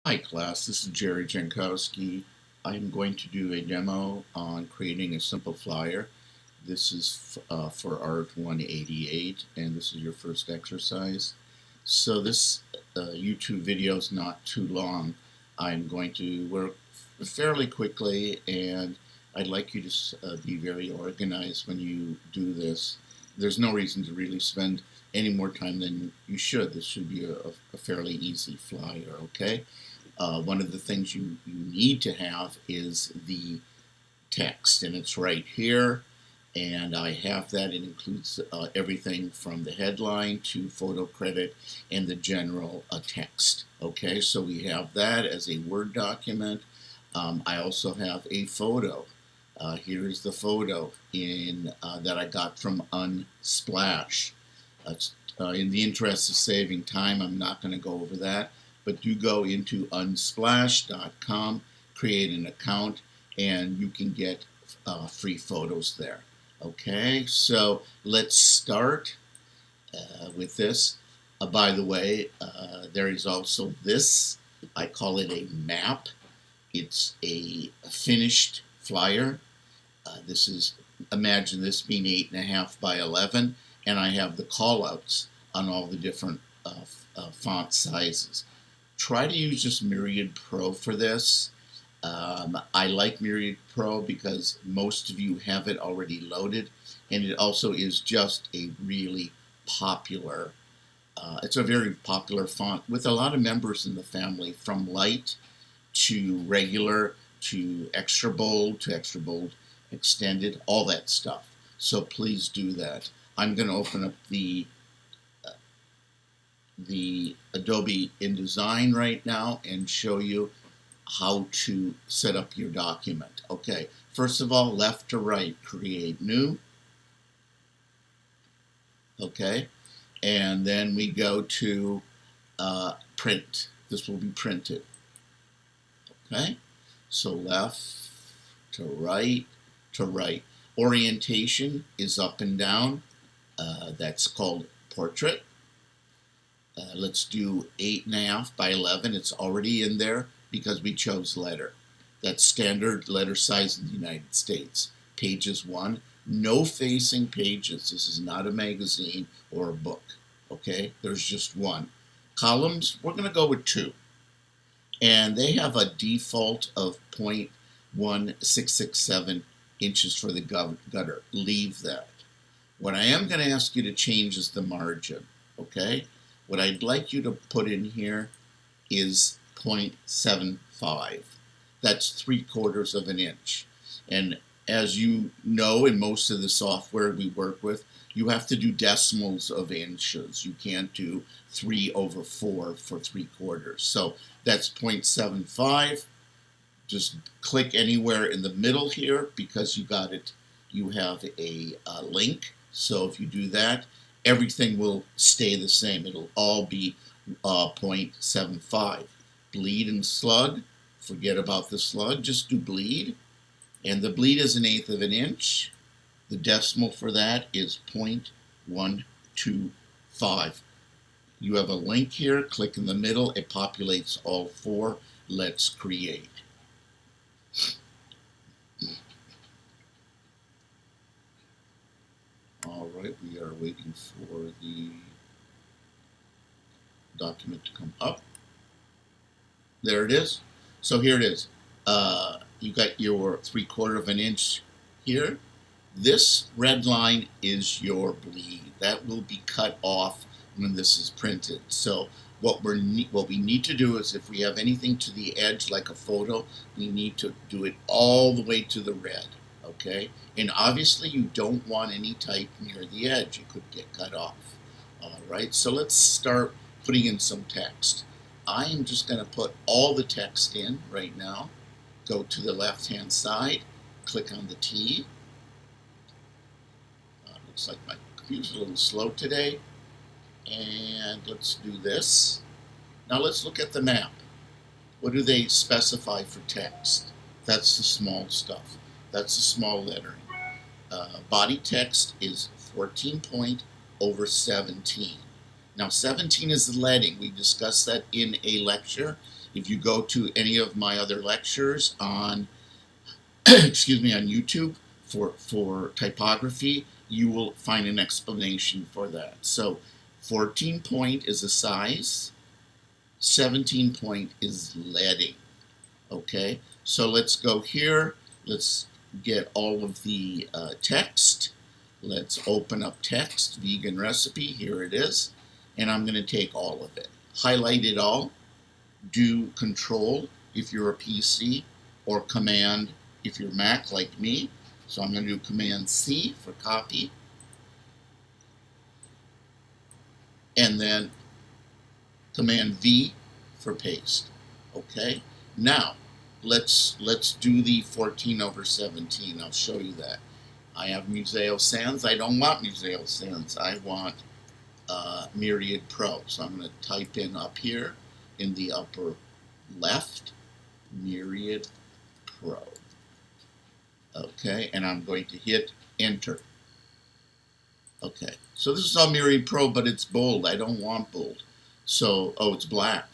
Hi class, this is Jerry Jankowski. I'm going to do a demo on creating a simple flyer. This is for Art 188 and this is your first exercise. So this YouTube video is not too long. I'm going to work fairly quickly and I'd like you to be very organized when you do this. There's no reason to really spend any more time than you should. This should be a fairly easy flyer, okay? One of the things you need to have is the text, and it's right here. And I have that. It includes everything from the headline to photo credit and the general text. Okay, so we have that as a Word document. I also have a photo. Here's the photo that I got from Unsplash. In the interest of saving time, I'm not going to go over that, but do go into unsplash.com, create an account, and you can get free photos there. Okay, so let's start with this. By the way, there is also this. I call it a map. It's a finished flyer. Imagine this being 8.5 by 11, and I have the callouts on all the different font sizes. Try to use just Myriad Pro for this. I like Myriad Pro because most of you have it already loaded, and it also is just a really popular, it's a very popular font with a lot of members in the family, from light to regular to extra bold extended, all that stuff. So please do that. I'm going to open up the Adobe InDesign right now and show you how to set up your document. Okay, first of all, left to right, create new. Okay, and then we go to print. This will be printed. Okay, so left to right to right. Orientation is up and down. That's called portrait. Let's do 8.5 by 11. It's already in there because we chose letter. That's standard letter size in the United States. Pages 1. No facing pages. This is not a magazine or a book. Okay? There's just one. Columns, we're going to go with 2. And they have a default of 0.1667 inches for the gutter. Leave that. What I am going to ask you to change is the margin. Okay? What I'd like you to put in here is 0.75. That's 3/4 of an inch. And as you know, in most of the software we work with, you have to do decimals of inches. You can't do 3/4 for 3/4. So that's 0.75. Just click anywhere in the middle here because you got it. You have a link. So if you do that, everything will stay the same. It'll all be 0.75. Bleed and slug, forget about the slug, just do bleed. And the bleed is 1/8 of an inch. The decimal for that is 0.125. You have a link here, click in the middle, it populates all 4. Let's create. All right, we are waiting for the document to come up. There it is. So here it is. You got your 3/4 of an inch here. This red line is your bleed. That will be cut off when this is printed. So what we need to do is, if we have anything to the edge like a photo, we need to do it all the way to the red. Okay? And obviously you don't want any type near the edge. It could get cut off. All right, so let's start putting in some text. I am just going to put all the text in right now. Go to the left-hand side, click on the T. Looks like my computer's a little slow today. And let's do this. Now let's look at the map. What do they specify for text? That's the small stuff. That's the small lettering. Body text is 14 point over 17. Now 17 is the leading. We discussed that in a lecture, If you go to any of my other lectures on excuse me, on YouTube for typography, you will find an explanation for that. So 14 point is a size, 17 point is leading. Okay, so let's go here. Let's get all of the text. Let's open up text, vegan recipe. Here it is. And I'm going to take all of it. Highlight it all. Do Control if you're a PC, or Command if you're Mac like me. So I'm going to do Command C for copy. And then Command V for paste. Okay. Now let's do the 14/17. I'll show you that. I have Museo Sans. I don't want Museo Sans. I want Myriad Pro. So I'm going to type in up here in the upper left, Myriad Pro. Okay, and I'm going to hit Enter. Okay, so this is all Myriad Pro, but it's bold. I don't want bold. So, oh, it's black.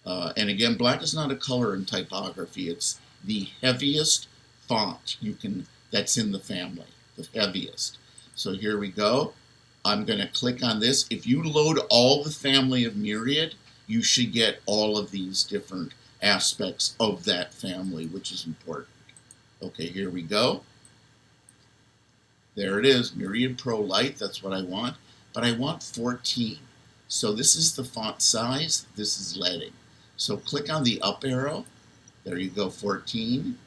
And again, black is not a color in typography. It's the heaviest font that's in the family, the heaviest. So here we go. I'm going to click on this. If you load all the family of Myriad, you should get all of these different aspects of that family, which is important. Okay, here we go. There it is, Myriad Pro Light. That's what I want. But I want 14. So this is the font size. This is leading. So click on the up arrow. There you go, 14.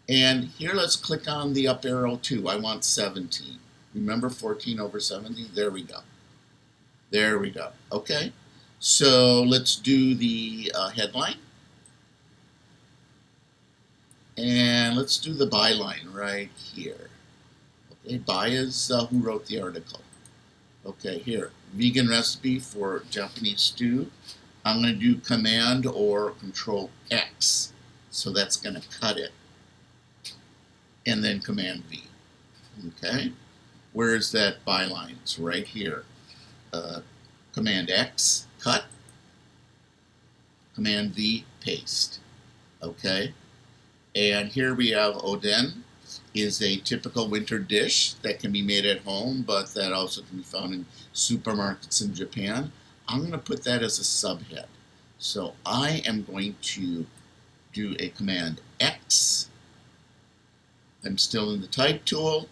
And here let's click on the up arrow too. I want 17. Remember 14/17? There we go. There we go. Okay. So let's do the headline. And let's do the byline right here. Okay, by is who wrote the article. Okay, here. Vegan recipe for Japanese stew. I'm going to do Command or Control X. So that's going to cut it. And then Command V. Okay. Where is that byline? It's right here. Command X, cut. Command V, paste. Okay. And here we have Oden. Is a typical winter dish that can be made at home, but that also can be found in supermarkets in Japan. I'm going to put that as a subhead. So I am going to do a Command X. I'm still in the type tool.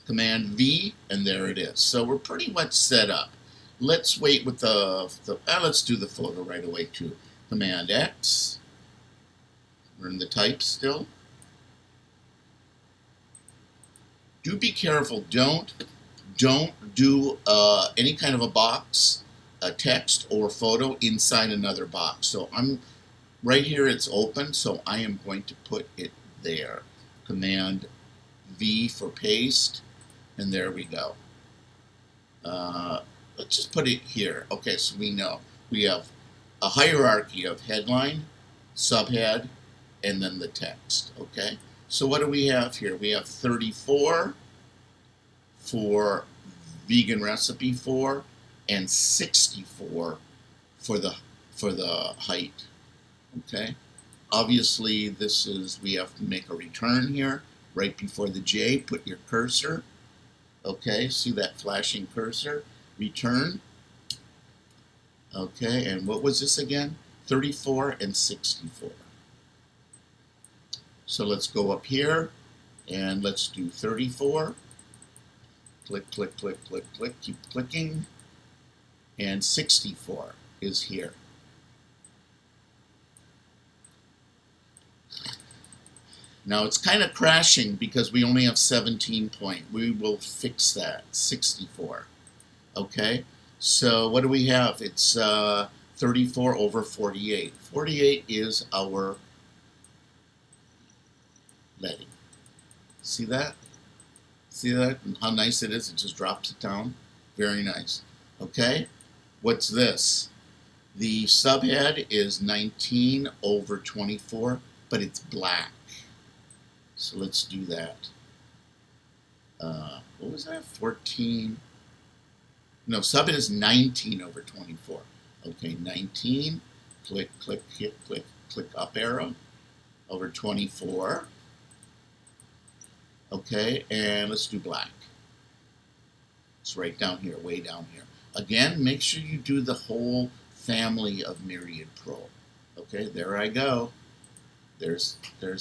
Command V, and there it is. So we're pretty much set up. Let's wait with let's do the photo right away too. Command X. We're in the type still. Do be careful. Don't do any kind of a box, a text or photo inside another box. So I'm right here. It's open, so I am going to put it there. Command V for paste, and there we go. Let's just put it here. Okay, so we know we have a hierarchy of headline, subhead, and then the text. Okay. So what do we have here? We have 34 for vegan recipe for, and 64 for the height. Okay. Obviously, we have to make a return here right before the J. Put your cursor. Okay. See that flashing cursor? Return. Okay. And what was this again? 34 and 64. So let's go up here and let's do 34. Click, click, click, click, click, keep clicking. And 64 is here. Now it's kind of crashing because we only have 17 point. We will fix that. 64. Okay, so what do we have? It's 34/48. 48 is our leading. See that? See that? And how nice it is? It just drops it down. Very nice. Okay, what's this? The subhead is 19/24, but it's black. So let's do that. What was that? 14. No, subhead is 19/24. Okay, 19. Click, click, hit, click, click up arrow. Over 24. Okay, and let's do black. It's right down here, way down here. Again, make sure you do the whole family of Myriad Pro. Okay, there I go. There's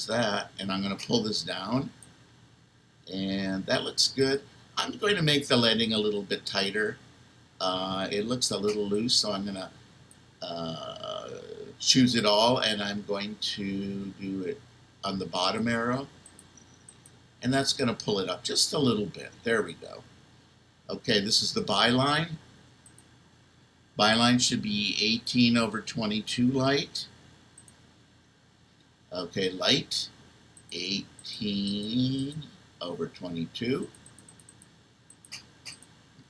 that, and I'm going to pull this down, and that looks good. I'm going to make the leading a little bit tighter. It looks a little loose, so I'm going to choose it all, and I'm going to do it on the bottom arrow, and that's going to pull it up just a little bit. There we go. Okay, this is the byline. Byline should be 18 over 22 light. Okay, light, 18 over 22.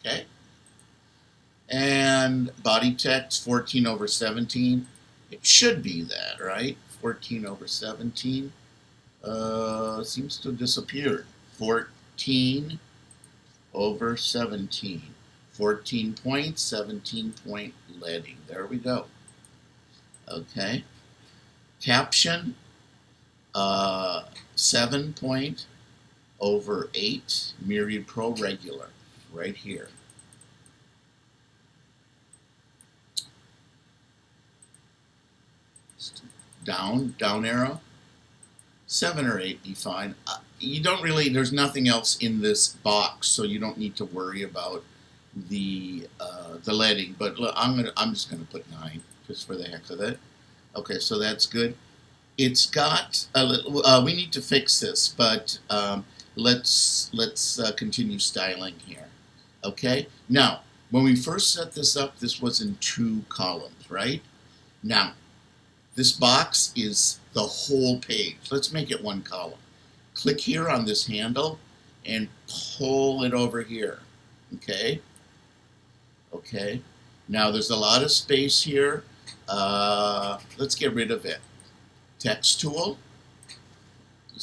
Okay. And body text, 14 over 17. It should be that, right? 14 over 17. Seems to have disappeared. 14 over 17. 14 points, 17 point leading. There we go. Okay. Caption, 7 point over 8. Myriad Pro regular. Right here. Down arrow. 7 or 8 be fine. You don't really, there's nothing else in this box, so you don't need to worry about the leading. But look, I'm just gonna put 9 just for the heck of it. Okay, so that's good. It's got a little. We need to fix this, but let's continue styling here. Okay. Now, when we first set this up, this was in 2 columns, right? Now, this box is the whole page. Let's make it 1 column. Click here on this handle and pull it over here. Okay. Okay. Now there's a lot of space here. Let's get rid of it. Text tool.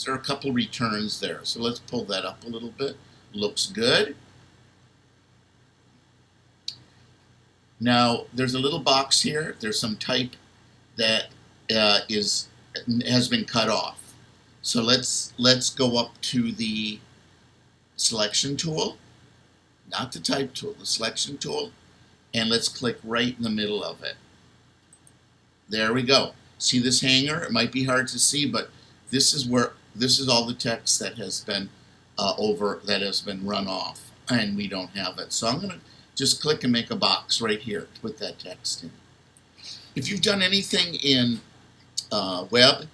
There are a couple returns there, so let's pull that up a little bit. Looks good. Now there's a little box here. There's some type that has been cut off. So let's go up to the selection tool, not the type tool, the selection tool, and let's click right in the middle of it. There we go. See this hanger? It might be hard to see, but this is all the text that has been run off, and we don't have it. So I'm going to just click and make a box right here to put that text in. If you've done anything in web,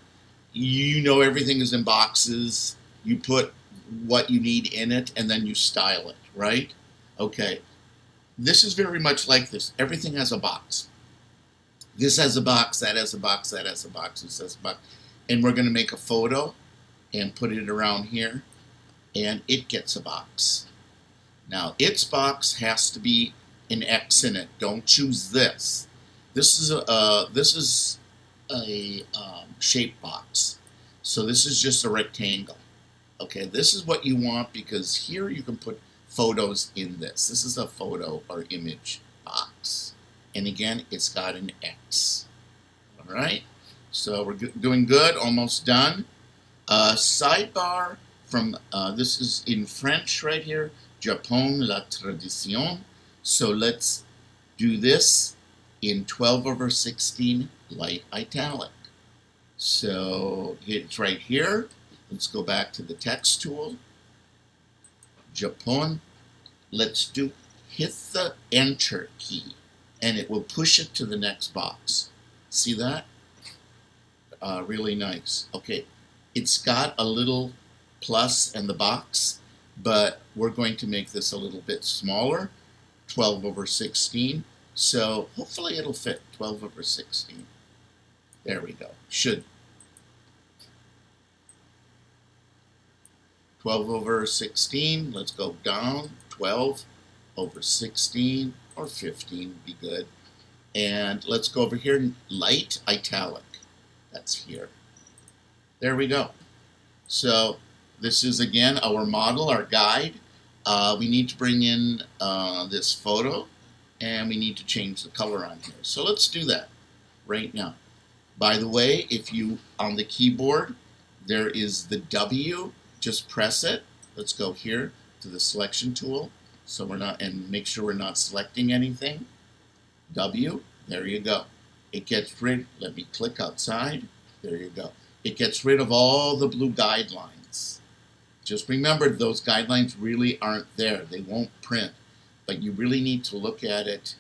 you know everything is in boxes. You put what you need in it, and then you style it, right? Okay. This is very much like this. Everything has a box. This has a box, that has a box, that has a box, this has a box. And we're going to make a photo and put it around here, and it gets a box. Now, its box has to be an X in it. Don't choose this. This is a shape box. So this is just a rectangle. Okay, this is what you want because here you can put photos in this. This is a photo or image box. And again, it's got an X. All right, so we're doing good, almost done. Sidebar from, this is in French right here, Japon, la tradition. So let's do this in 12 over 16 light italic. So it's right here. Let's go back to the text tool. Japon. Let's hit the enter key, and it will push it to the next box. See that? Really nice. Okay, it's got a little plus in the box, but we're going to make this a little bit smaller, 12 over 16. So hopefully it'll fit 12 over 16. There we go. Should. 12 over 16. Let's go down. 12 over 16 or 15 would be good. And let's go over here, light italic. That's here. There we go. So this is again our model, our guide. We need to bring in this photo, and we need to change the color on here. So let's do that right now. By the way, if you, on the keyboard, there is the W, just press it. Let's go here to the selection tool, so we're not, and make sure we're not selecting anything. W, there you go. It gets rid, let me click outside, there you go. It gets rid of all the blue guidelines. Just remember, those guidelines really aren't there. They won't print, but you really need to look at it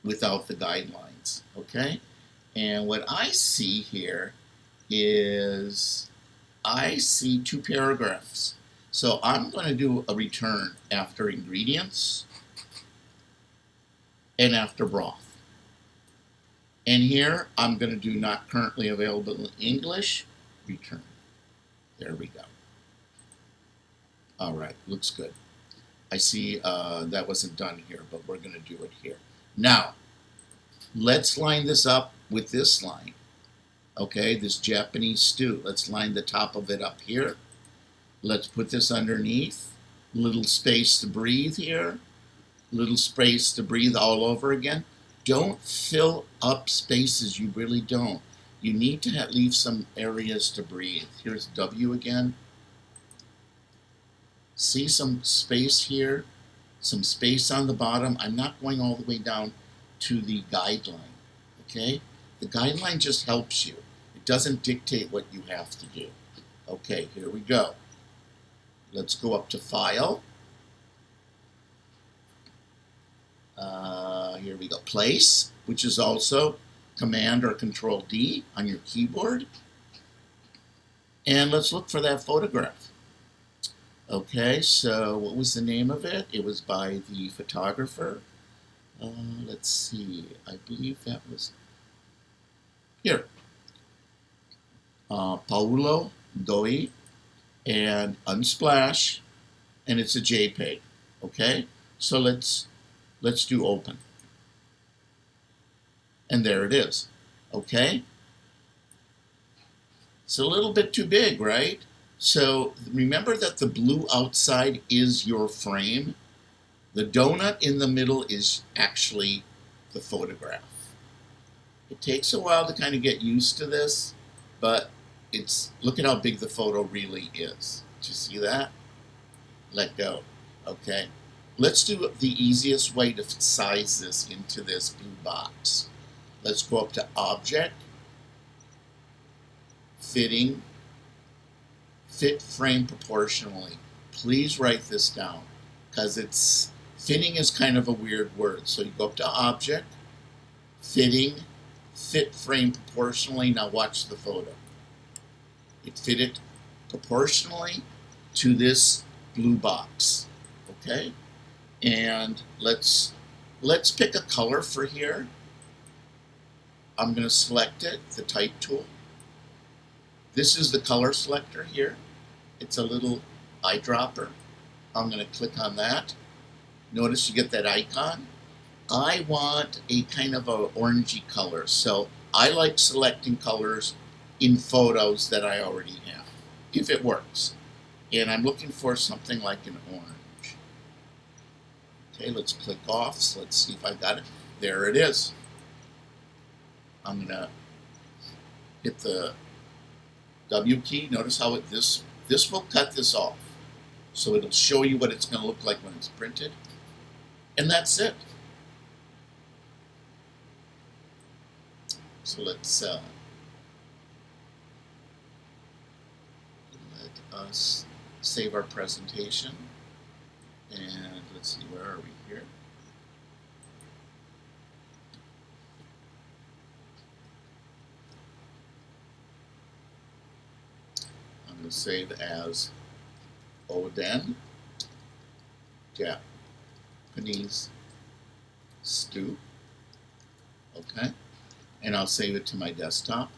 without the guidelines, okay? And what I see here is I see two paragraphs. So I'm going to do a return after ingredients and after broth. And here I'm going to do not currently available in English, return. There we go. All right, looks good. I see that wasn't done here, but we're going to do it here. Now, let's line this up with this line. Okay, this Japanese stew. Let's line the top of it up here. Let's put this underneath. Little space to breathe here. Little space to breathe all over again. Don't fill up spaces, you really don't. You need to leave some areas to breathe. Here's W again. See some space here, some space on the bottom. I'm not going all the way down to the guideline, okay? The guideline just helps you. It doesn't dictate what you have to do. Okay, here we go. Let's go up to File. Here we go, Place, which is also Command or Control D on your keyboard. And let's look for that photograph. Okay, so what was the name of it? It was by the photographer. Let's see, I believe that was here. Paulo Doi and Unsplash, and it's a JPEG. Okay, so let's do open. And there it is. Okay? It's a little bit too big, right? So remember that the blue outside is your frame. The donut in the middle is actually the photograph. It takes a while to kind of get used to this, but look at how big the photo really is. Did you see that? Let go. Okay. Let's do the easiest way to size this into this blue box. Let's go up to Object, Fitting, Fit Frame Proportionally. Please write this down, because fitting is kind of a weird word. So you go up to Object, Fitting, Fit Frame Proportionally. Now watch the photo. It fitted proportionally to this blue box. Okay? And let's pick a color for here. I'm going to select it, the Type tool. This is the color selector here. It's a little eyedropper. I'm going to click on that. Notice you get that icon. I want a kind of a orangey color, so I like selecting colors in photos that I already have, if it works. And I'm looking for something like an orange. Okay, let's click off. So let's see if I got it. There it is. I'm going to hit the W key. Notice how this will cut this off. So it'll show you what it's going to look like when it's printed. And that's it. So let's let us save our presentation. And let's see, where are we here? I'm going to save as Oden, Japanese stew. Okay, and I'll save it to my desktop.